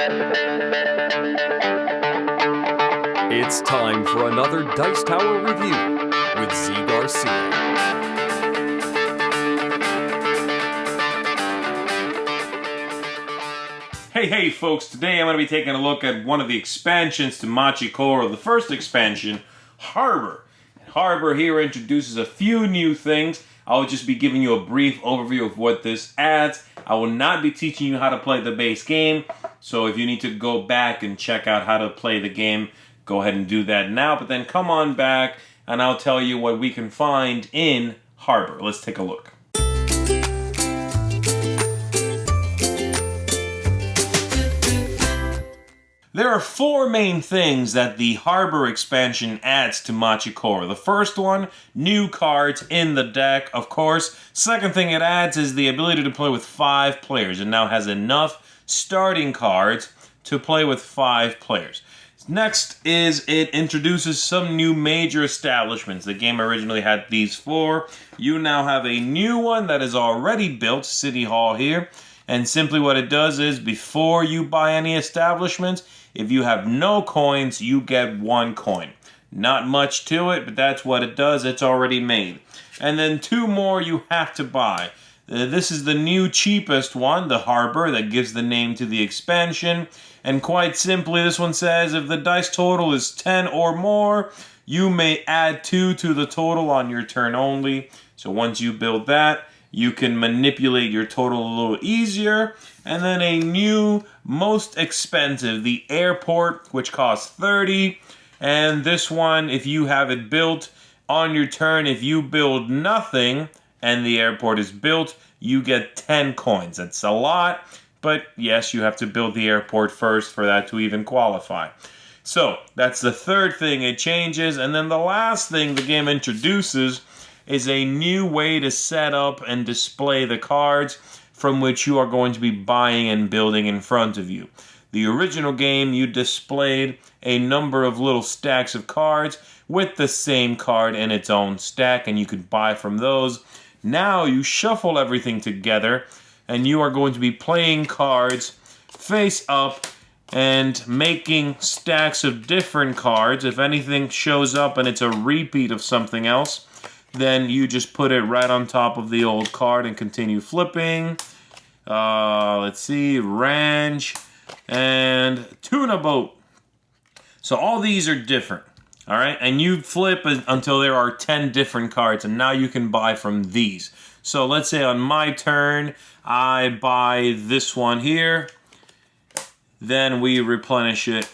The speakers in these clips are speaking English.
It's time for another Dice Tower review with Z Garcia. Hey folks, today I'm going to be taking a look at one of the expansions to Machi Koro, the first expansion, Harbor. Harbor here introduces a few new things. I'll just be giving you a brief overview of what this adds. I will not be teaching you how to play the base game, so if you need to go back and check out how to play the game, go ahead and do that now, but then come on back and I'll tell you what we can find in Harbor. Let's take a look. There are four main things that the Harbor expansion adds to Machi Koro. The first one, new cards in the deck, of course. Second thing it adds is the ability to play with 5 players. It now has enough starting cards to play with 5 players. Next is it introduces some new major establishments. The game originally had these 4. You now have a new one that is already built, City Hall here. And simply what it does is before you buy any establishments, if you have no coins, you get 1 coin. Not much to it, but that's what it does. It's already made. And then 2 more you have to buy. This is the new cheapest one, the Harbor, that gives the name to the expansion. And quite simply, this one says if the dice total is 10 or more, you may add 2 to the total on your turn only. So once you build that, you can manipulate your total a little easier. And then a new, most expensive, the airport, which costs 30. And this one, if you have it built on your turn, if you build nothing and the airport is built, you get 10 coins. That's a lot, but yes, you have to build the airport first for that to even qualify. So that's the third thing it changes. And then the last thing the game introduces is a new way to set up and display the cards from which you are going to be buying and building in front of you. The original game, you displayed a number of little stacks of cards with the same card in its own stack, and you could buy from those. Now you shuffle everything together, and you are going to be playing cards face up and making stacks of different cards. If anything shows up and it's a repeat of something else, then you just put it right on top of the old card and continue flipping. Let's see, ranch and tuna boat. So all these are different, all right? And you flip until there are 10 different cards, and now you can buy from these. So let's say on my turn, I buy this one here. Then we replenish it.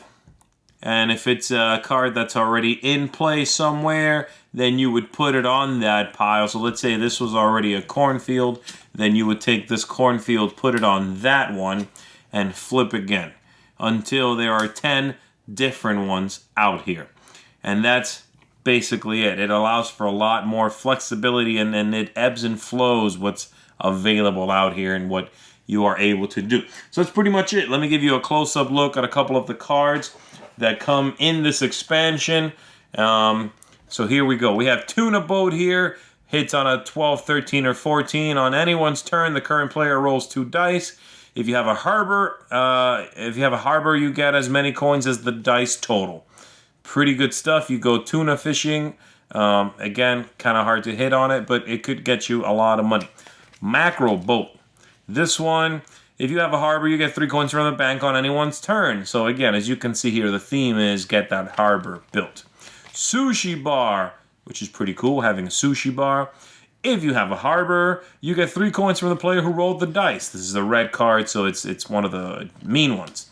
And if it's a card that's already in play somewhere, then you would put it on that pile. So let's say this was already a cornfield. Then you would take this cornfield, put it on that one, and flip again until there are 10 different ones out here. And that's basically it. It allows for a lot more flexibility, and then it ebbs and flows what's available out here and what you are able to do. So that's pretty much it. Let me give you a close-up look at a couple of the cards that come in this expansion. So here we go. We have Tuna Boat here. Hits on a 12, 13, or 14. On anyone's turn, the current player rolls 2 dice. If you have a harbor, you get as many coins as the dice total. Pretty good stuff. You go tuna fishing. Again, kind of hard to hit on it, but it could get you a lot of money. Mackerel boat. This one, if you have a harbor, you get 3 coins from the bank on anyone's turn. So again, as you can see here, the theme is get that harbor built. Sushi bar, which is pretty cool, having a sushi bar. If you have a harbor, you get 3 coins from the player who rolled the dice. This is a red card, so it's one of the mean ones.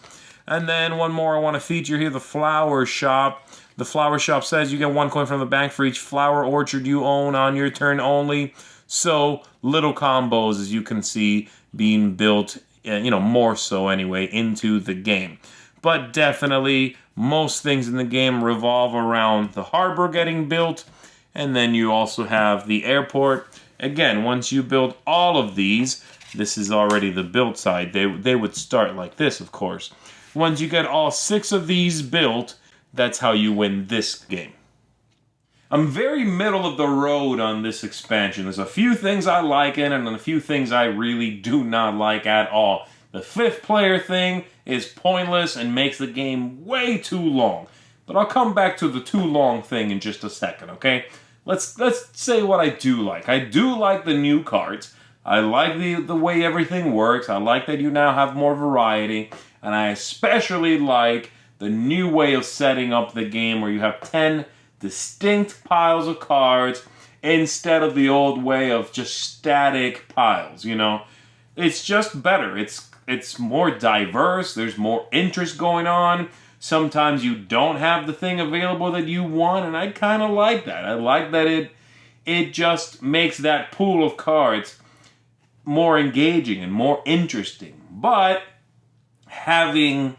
And then one more I want to feature here, the flower shop. The flower shop says you get 1 coin from the bank for each flower orchard you own on your turn only. So little combos, as you can see, being built, more so anyway, into the game. But definitely, most things in the game revolve around the harbor getting built, and then you also have the airport. Again, once you build all of these, this is already the built side. They would start like this, of course. Once you get all 6 of these built, that's how you win this game. I'm very middle of the road on this expansion. There's a few things I like in it and a few things I really do not like at all. The 5th player thing is pointless and makes the game way too long. But I'll come back to the too long thing in just a second, okay? Let's say what I do like. I do like the new cards. I like the way everything works. I like that you now have more variety. And I especially like the new way of setting up the game where you have 10 distinct piles of cards instead of the old way of just static piles, you know? It's just better. It's more diverse. There's more interest going on. Sometimes you don't have the thing available that you want, and I kind of like that. I like that it just makes that pool of cards more engaging and more interesting. But having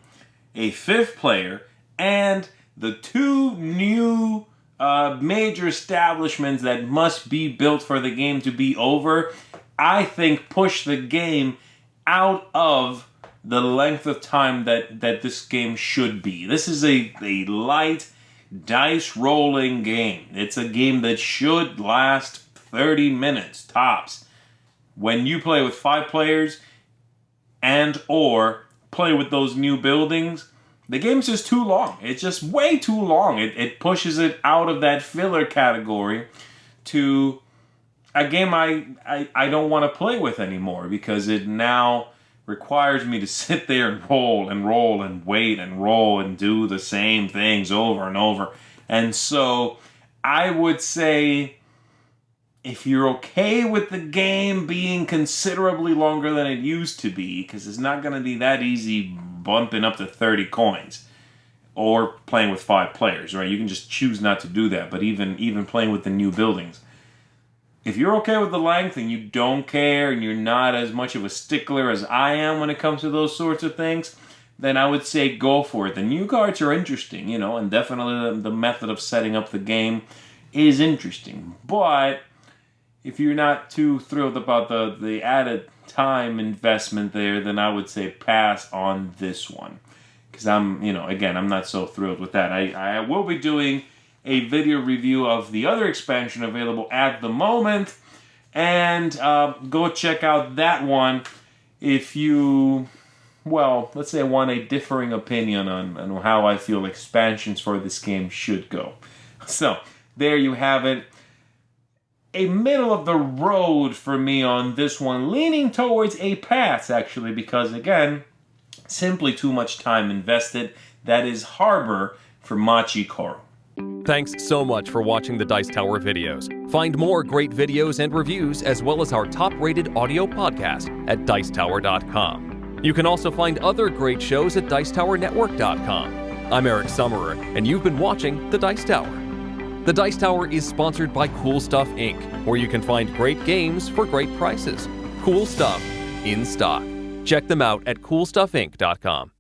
a fifth player and the two new major establishments that must be built for the game to be over, I think push the game out of the length of time that this game should be. This is a light, dice-rolling game. It's a game that should last 30 minutes, tops. When you play with 5 players and or play with those new buildings, the game's just too long. It's just way too long. It pushes it out of that filler category to a game I don't want to play with anymore, because it now requires me to sit there and roll and wait and roll and do the same things over and over. And so I would say, if you're okay with the game being considerably longer than it used to be, because it's not going to be that easy bumping up to 30 coins or playing with 5 players, right? You can just choose not to do that, but even playing with the new buildings. If you're okay with the length and you don't care and you're not as much of a stickler as I am when it comes to those sorts of things, then I would say go for it. The new cards are interesting, you know, and definitely the method of setting up the game is interesting. But if you're not too thrilled about the added time investment there, then I would say pass on this one. Because I'm not so thrilled with that. I will be doing a video review of the other expansion available at the moment, and go check out that one if you, let's say, want a differing opinion on how I feel expansions for this game should go. So, there you have it. A middle of the road for me on this one, leaning towards a pass, actually, because, again, simply too much time invested. That is Harbor for Machi Koro. Thanks so much for watching the Dice Tower videos. Find more great videos and reviews, as well as our top-rated audio podcast at Dicetower.com. You can also find other great shows at Dicetowernetwork.com. I'm Eric Summerer, and you've been watching The Dice Tower. The Dice Tower is sponsored by Cool Stuff Inc., where you can find great games for great prices. Cool stuff in stock. Check them out at CoolStuffInc.com.